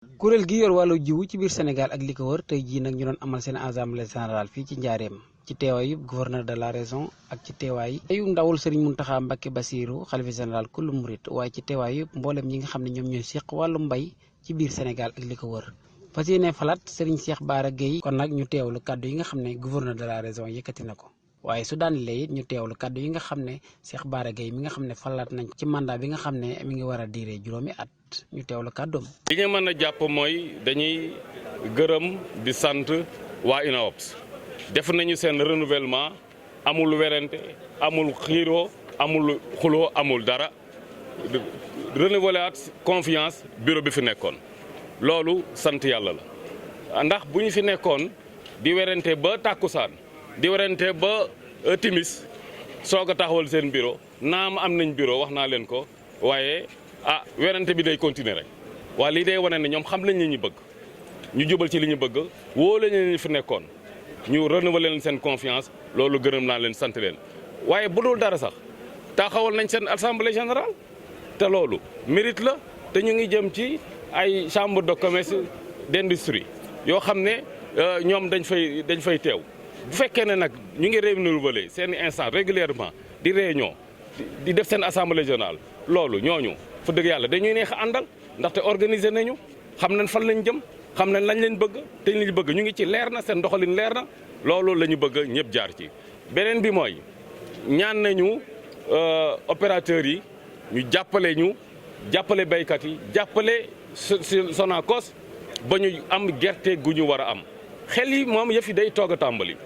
kuréel gi yor wàllu jiwu ci biir Sénégal ak li ko wër tey jii nag ñu doon amal seen assemblée générale fii ci Njaareem ci teewaayu gouverneur de la région ak ci teewaayu ndawul Serigne Mountakha Mbacké Bassirou xalifa général kullu murit waaye ci teewaayu mboolem ñi nga xam ne ñoom ñooy seq wàllu mbay ci biir Sénégal ak li ko wër fas yéene falaat Serigne Cheikh Bara Gueye kon nag ñu teewlu kàddu yi nga xam ne gouverneur de la région yëkkati na ko waaye su daan lee it ñu teewlu kàddu yi nga xam ne Cheikh Bara Gueye mi nga xam ne falaat nañ ci mandat bi nga xam ne mi ngi war a diire juróomi at ñu teewlu kàddoom. li ñu mën a jàpp mooy dañuy gërëm di sant waa UNAOPS def nañu seen renouvellement amul werante amul xiiroo amul xuloo amul dara renouveler at confiance bureau bi fi nekkoon loolu sant yàlla la ndax bu ñu fi nekkoon di werante ba tàkkusaan di werante ba timis soog a taxawal seen bureau naam am nañ bureau wax naa leen ko waaye werante bi day continuer rek waa lii day wane ne ñoom xam nañ li ñu bëgg ñu jubal ci li ñu bëgg woo la ñu fi nekkoon ñu renouveler leen seen confiance loolu gërëm naa leen sant leen waaye bu dul dara sax taxawal nañ seen assemblée générale te loolu mérite la te ñu ngi jëm ci ay chambre de commerce d'industrie yoo xam ne ñoom dañ fay teew bu fekkee ne nag ñu ngi renouveler seen instance régulièrement di réunion di def seen assemblée générale loolu ñooñu fa dëgg yàlla dañuy neex a àndal ndaxte organiser nañu xam nañ fan lañ jëm xam nañ lañ leen bëgg te li ñu bëgg ñu ngi ci leer na seen doxalin leer na loolu la ñu bëgg ñëpp jaar ci. beneen bi mooy ñaan nañu opérateurs yi ñu jàppale béykat yi jàppale Sonacos ba ñu am gerte gu ñu war a am xel yi moom yëf yi day toog a tàmbali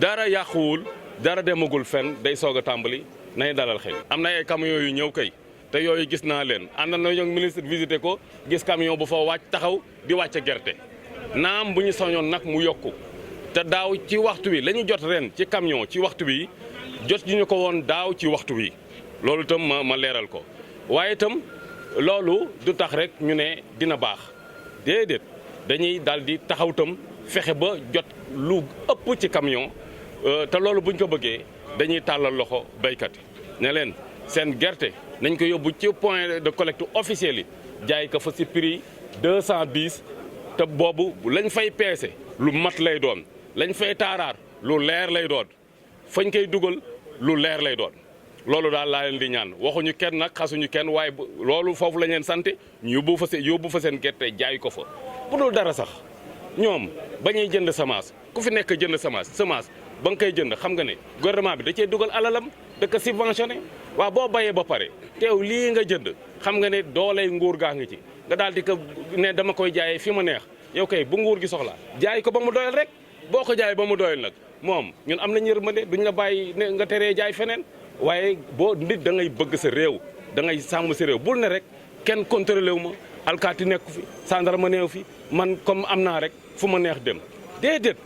dara yàquwul dara demagul fenn day soog a tàmbali nay dalal xel. am na ay camions yu ñëw kay. te yooyu gis naa leen ànd na ñoo ministre visité ko gis camion bu fa wàcc taxaw di wàcce gerte naam bu ñu soñoon nag mu yokku te daaw ci waxtu wi la ñu jot ren ci camion ci waxtu wi jot ñu ko woon daaw ci waxtu wi loolu itam ma leeral ko waaye itam loolu du tax rek ñu ne dina baax déedéet dañuy daal di taxaw itam fexe ba jot lu ëpp ci camion te loolu buñ ko bëggee dañuy tàllal loxo béykat yi ne leen seen gerte nañ ko yóbbu ci point de collecte officiel yi jaay ko fa ci prix 210 te boobu lañ fay peese lu mat lay doon lañ fay taaraar lu leer lay doon fañ koy dugal lu leer lay doon loolu daal laa leen di ñaan waxuñu kenn nag xasuñu kenn waaye loolu foofu lañ leen sant ñu yóbbu fa seen gerte jaay ko fa bu dul dara sax ñoom ba ñuy jënd semence ku fi nekk jënd semence ba nga koy jënd xam nga ne gouvernement bi da cee dugal alalam da ko subventionné waaw boo bayee ba pare teew lii nga jënd xam nga ne dooley nguur gaa ngi ci nga daal di ko ne dama koy jaayee fi ma neex yow kay bu nguur gi soxlaa jaay ko ba mu doyal rek boo ko jaayee ba mu doyal nag moom ñun am nañu yërmande duñ la bàyyi ne nga teree jaay feneen waaye boo nit da ngay bëgg sa réew da ngay sàmm sa réew bul ne rek kenn contrôlé wu ma alkaati nekku fi gendarme neew fi man comme am naa rek fu ma neex dem déedéet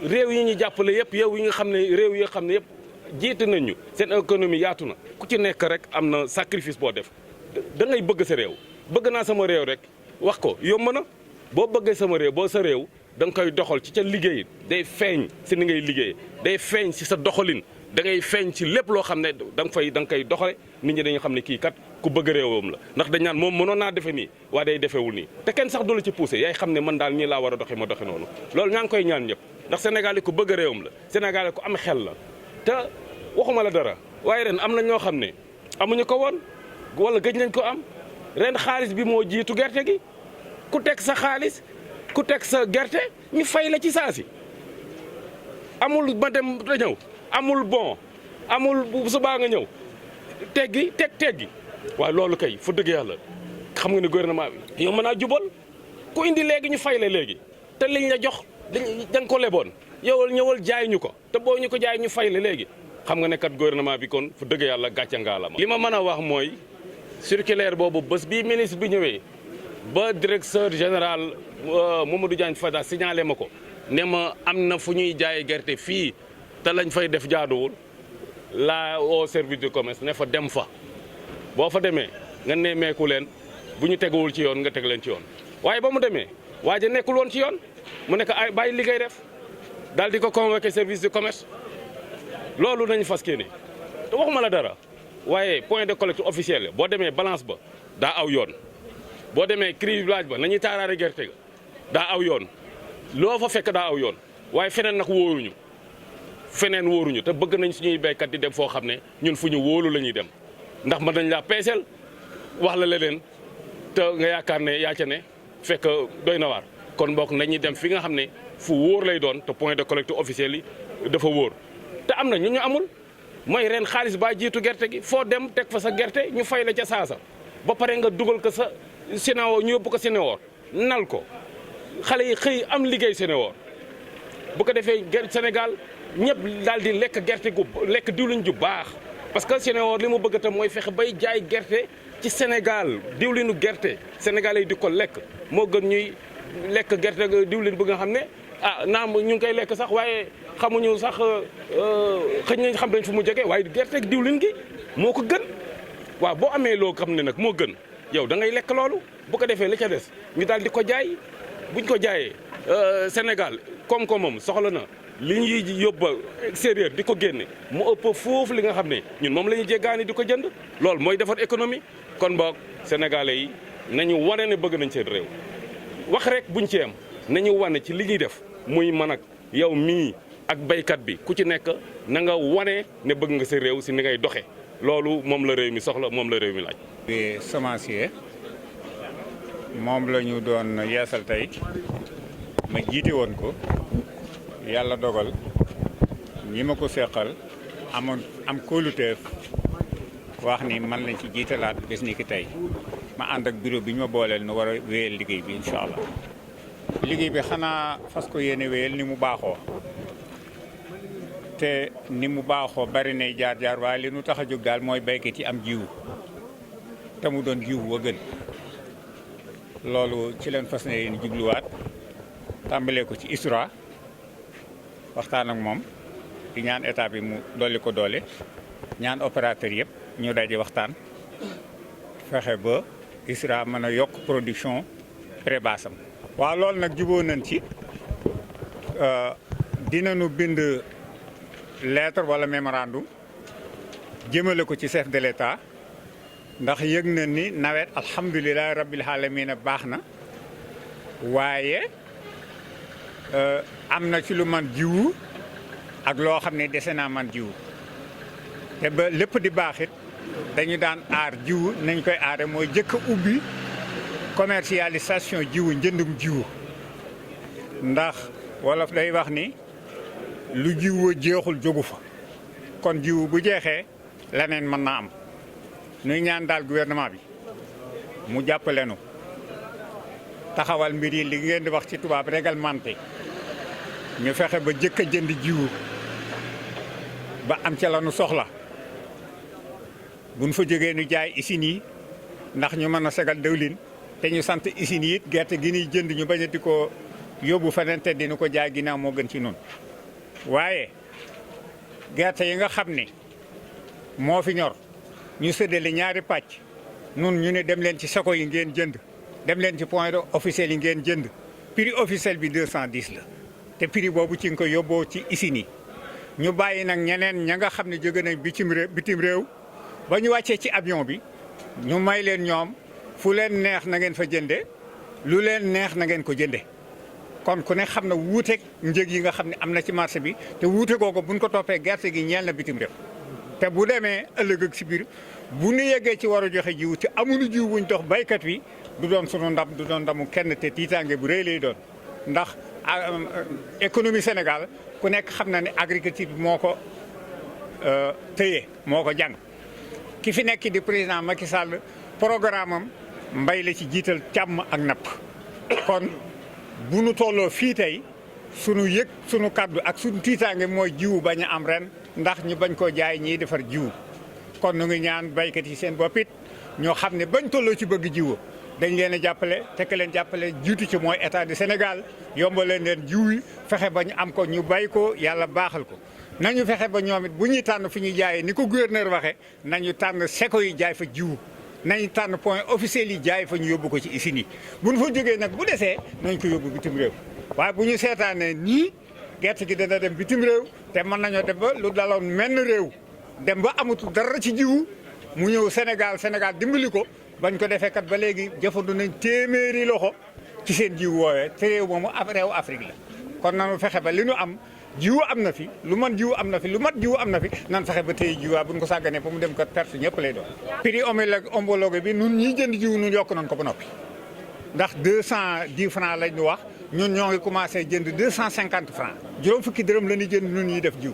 réew yi ñu jàppale yëpp yow yi nga xam ne réew yi nga xam ne yëpp jiite nañu seen économie yaatu na ku ci nekk rek am na sacrifice boo def da ngay bëgg sa réew bëgg naa sama réew rek wax ko yomb na boo bëggee sama réew boo sa réew da nga koy doxal ci ca liggéey day feeñ si ni ngay liggéey day feeñ si sa doxalin da ngay feeñ ci lépp loo xam ne da nga koy doxale nit ñi dañu xam ne kii kat ku bëgg réewam la ndax dañ naan moom mënoon naa defe nii waa day defewul nii te kenn sax du la ci poussé yaay xam ne man daal ñii laa war a doxe ma doxe noonu loolu ñaa ngi koy ñaan ñëpp ndax Sénégal yi ku bëgg réewam la Sénégal yi ku am xel la te waxuma la dara waaye ren am na ñoo xam ne amuñu ko woon wala gëj nañ ko am ren xaalis bi moo jiitu gerte gi ku teg sa xaalis ku teg sa gerte ñu fay la ci saasi amul ma dem da ñëw amul bon amul bu subaa nga ñëw teggi waaye loolu kay fu dëgg yàlla xam nga ne gouvernement bi yow mën naa jubal ku indi léegi ñu fay la léegi te liñ la jox da nga ko leboon ñëwal jaay ñu ko te boo ñu ko jaay ñu fay la léegi xam nga ne kat gouvernement bi kon fu dëgg yàlla gàcce ngaalama li ma mën a wax mooy circulaire boobu bés bi ministre bi ñëwee ba directeur général Mamadou Diagne Fada signalé ma ko ne ma am na fu ñuy jaayee gerte fii te lañ fay def jaaduwul la au service du commerce ne fa dem fa boo fa demee nga nemmeeku leen bu ñu teguwul ci yoon nga teg leen ci yoon waaye ba mu demee waa ja nekkul woon ci yoon mu nekk ay bàyyi liggéey def daal di ko convoqué service du commerce loolu nañu fas yéene te waxuma la dara waaye point de collecte officiel boo demee balance ba daa aw yoon boo demee criblage ba nañuy taaraare gerte ga daa aw yoon loo fa fekk daa aw yoon waaye feneen nag wóoruñu te bëgg nañ suñuy béykat di dem foo xam ne ñun fu ñu wóolu la ñuy dem ndax mën nañ laa peeseel wax la leneen te nga yaakaar ne yaa ca ne fekk doy na waar kon bokk nañuy dem fi nga xam ne fu wóor lay doon te point de collecte officiel yi dafa wóor te am na ñu amul mooy ren xaalis baa jiitu gerte gi foo dem teg fa sa gerte ñu fay la ca saasa ba pare nga dugal ko sa Sen'Eau ñu yóbbu ko Sen'Eau nal ko xale yi xëy am liggéey Sen'Eau bu ko defee Sénégal ñëpp daal di lekk gerte gu lekk diwlin ju baax parce que Sen'Eau li mu bëgg tam mooy fexe bay jaay gerte ci Sénégal diwlinu gerte sénégalais yi di ko lekk moo gën ñuy lekk gerte diwlin bu nga xam ne naam ñu ngi koy lekk sax waaye xamuñu sax xëy nañ xam nañ fu mu jógee waaye gerte diwlin gi moo ko gën waaw boo amee loo xam ne nag moo gën yow da ngay lekk loolu bu ko defee li ca des ñu daal di ko jaay buñ ko jaayee Sénégal koom-koomam soxla na li ñuy yóbbu extérieur di ko génne mu ëpp foofu li nga xam ne ñun moom la ñuy jéggaani di ko jënd loolu mooy defar économie kon boog sénégalais yi nañu wane ne bëgg nañ seen réew wax rek buñ ci am nañu wane ci li ñuy def muy man ak yow mii ak baykat bi ku ci nekk na nga wane ne bëgg nga sa réew si ni ngay doxe loolu moom la réew mi soxla moom la réew mi laaj. semencier moom la ñu doon yeesal tey ma jiite woon ko yàlla dogal ñi ma ko seqal am kóoluteef wax ni man lañ ci jiitalaat bés ni ki tey ma ànd ak bureau bi ñu ma booleel nu war a wéyal liggéey bi incha allah. liggéey bi xanaa fas ko yéene wéyal ni mu baaxoo te ni mu baaxoo bari nay jaar-jaar waaye li nu tax a jóg daal mooy béykat yi am jiwu te mu doon jiwu wa gën loolu ci leen fas ne yéen jubluwaat tàmbalee ko ci ISRA waxtaan ak moom di ñaan état bi mu dolli ko doole ñaan opérateur yëpp ñu daje waxtaan fexe ba ISRA mën a yokk production pré-bassam. waaw loolu nag juboo nañ ci dinañu bind lettre wala mémorandum jëmale ko ci chef de l'État ndax yëg na ni nawet alhamdulilah rabbil alamin baax na waaye am na ci lu man jiwu ak loo xam ne dese naa man jiwu te ba lépp di baaxit dañu daan aar jiwu nañ koy aare mooy jëkk a ubbi commercialisation jiwu njëndum jiwu ndax wolof day wax ni lu jiwu jeexul jógu fa kon jiwu bu jeexee leneen mën naa am nuy ñaan daal gouvernement bi mu jàppale nu taxawal mbir yi li ngeen di wax ci tubaab réglementé ñu fexe ba jëkk a jënd jiwu ba am ca la nu soxla buñ fa jógee nu jaay usines yi ndax ñu mën a segal dëwlin te ñu sant usines yi it gerte gi ñuy jënd ñu bañ a di ko yóbbu feneen te dina ko jaay ginnaaw moo gën ci noonu waaye gerte yi nga xam ne moo fi ñor ñu séddale ñaari pàcc nun ñu ne dem leen ci sako yi ngeen jënd dem leen ci point officiel yi ngeen jënd prix officiel bi 210 la te prix boobu ci nga ko yóbboo ci usines yi ñu bàyyi nag ñeneen ña nga xam ne jóge nañ bitim réew ba ñu wàccee ci avion bi ñu may leen ñoom fu leen neex na ngeen fa jënde lu leen neex na ngeen ko jënde kon ku ne xam na wuuteeg njëg yi nga xam ne am na ci marché bi te wuute googu buñ ko toppee gerte gi ñeel na bitim réew te bu demee ëllëg ak si biir bu ñu yeggee ci war a joxe jiw te amuñu jiw buñ dox baykat wi du doon sunu ndam du doon ndamu kenn te tiitaange bu rëy lay doon ndax économie Sénégal ku nekk xam na ne agriculture bi moo ko téye moo ko jàng ki fi nekk di président Macky Sall programme am mbay la ci jiital càmm ak napp kon bu nu tolloo fii tey sunu yëg sunu kaddu ak sunu tiitaange mooy jiwu bañ a am ren ndax ñu bañ koo jaay ñiy defar jiwu kon nu ngi ñaan baykat yi seen bopp it ñoo xam ne bañ tolloo ci bëgg jiwu dañ leen a jàppale tekk leen jàppale jiitu ci mooy état du Sénégal yombaleen leen jiw yi fexe ba ñu am ko ñu bay ko yàlla baaxal ko nañu fexe ba ñoom it bu ñuy tànn fi ñuy jaayee ni ko gouverneur waxee nañu tànn seko yi jaay fa jiwu nañu tànn point officiel yi jaay fa ñu yóbbu ko ci usines yi bu ñu fa jógee nag bu desee nañ ko yóbbu bitim réew waaye bu ñu seetaanee nii gerte gi dana dem bitim réew te mën nañoo dem ba lu daloon menn réew dem ba amatul dara ci jiwu mu ñëw Sénégal dimbali ko bañ ko defee kat ba léegi jëfandu nañ téeméeri loxo ci seen jiw woowee te réew moomu ab réew Afrique la kon nanu fexe ba li nu am jiwu am na fi lu man jiwu am na fi lu mat jiwu am na fi nan fexe ba tey jiwaa buñ ko sàgganee ba mu dem kat perte ñëpp lay doon. prix homologué bi nun ñiy jënd jiwu nun yokk nañ ko ba noppi ndax 210 francs lañ ñu wax ñun ñoo ngi commencé jënd 250 francs juróom fukki dërëm la ñuy jënd nun ñuy def jiw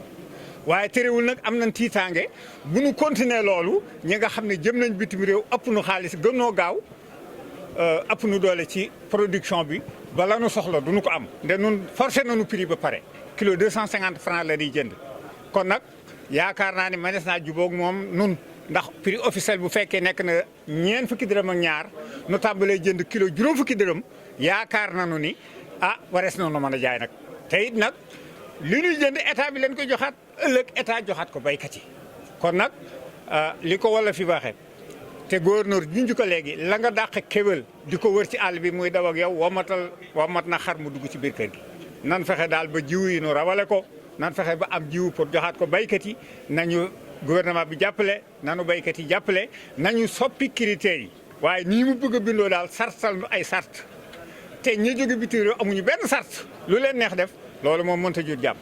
waaye terewul nag am nañ tiitaange bu nu continuer loolu ñi nga xam ne jëm nañ bitim réew ëpp nu xaalis gën noo gaaw ëpp nu doole ci production bi bala nu soxla du nu ko am nde nun forcé nañu prix ba pare kilo 250 francs la di jënd kon nag yaakaar naa ne mënees naa jubóog moom nun ndax prix officiel bu fekkee nekk na ñeent fukki dërëm ak ñaar nu tàmbalee jënd kilo juróom fukki dërëm yaakaar nañu ni warees na nu mën a jaay nag te it nag li ñuy jënd état bi leen koy joxaat ëllëg état joxaat ko baykat yi kon nag li ko wala fi waxee te gouverneur junj ko léegi la nga dàq kéwél di ko wër ci àll bi muy daw ak yow womat na xar mu dugg ci biir kër gi nan fexe daal ba jiw yi nu rawale ko nan fexe ba am jiw pour joxaat ko baykat yi nañu gouvernement bi jàppale nanu baykat yi jàppale nañu soppi critères yi waaye nii mu bëgg a bindoo daal sartal nu ay sart te ñi jóge bitim réew amuñu benn sart lu leen neex def loolu moom mënta jur jàmm